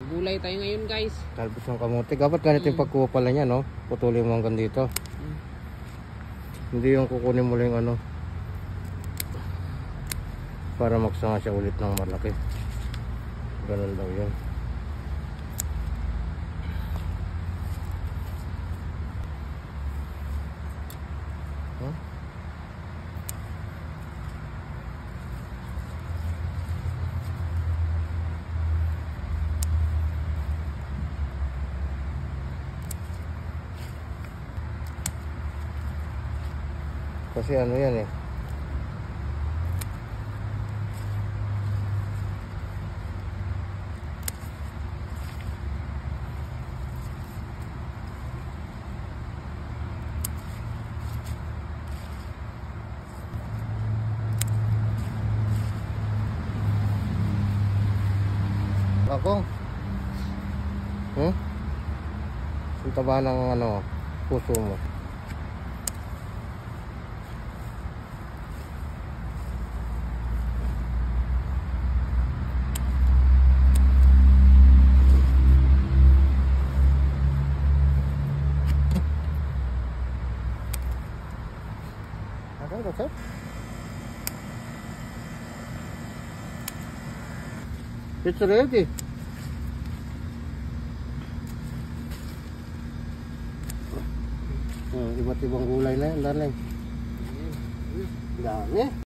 Gulay tayo ngayon guys. Talbos ng kamote. Dapat ganito yung pagkuha pala niya, no? Putulin mo hanggang dito. Hindi yung kukunin mo lang ano. Para magsanga siya ulit ng malaki. Ganun daw yun. Huh? Kasi ano yan eh. Ako? Ang taba ng ano, puso mo. Okay, that's it. It's ready. Iba't ibang gulay na yan, darling. Dami.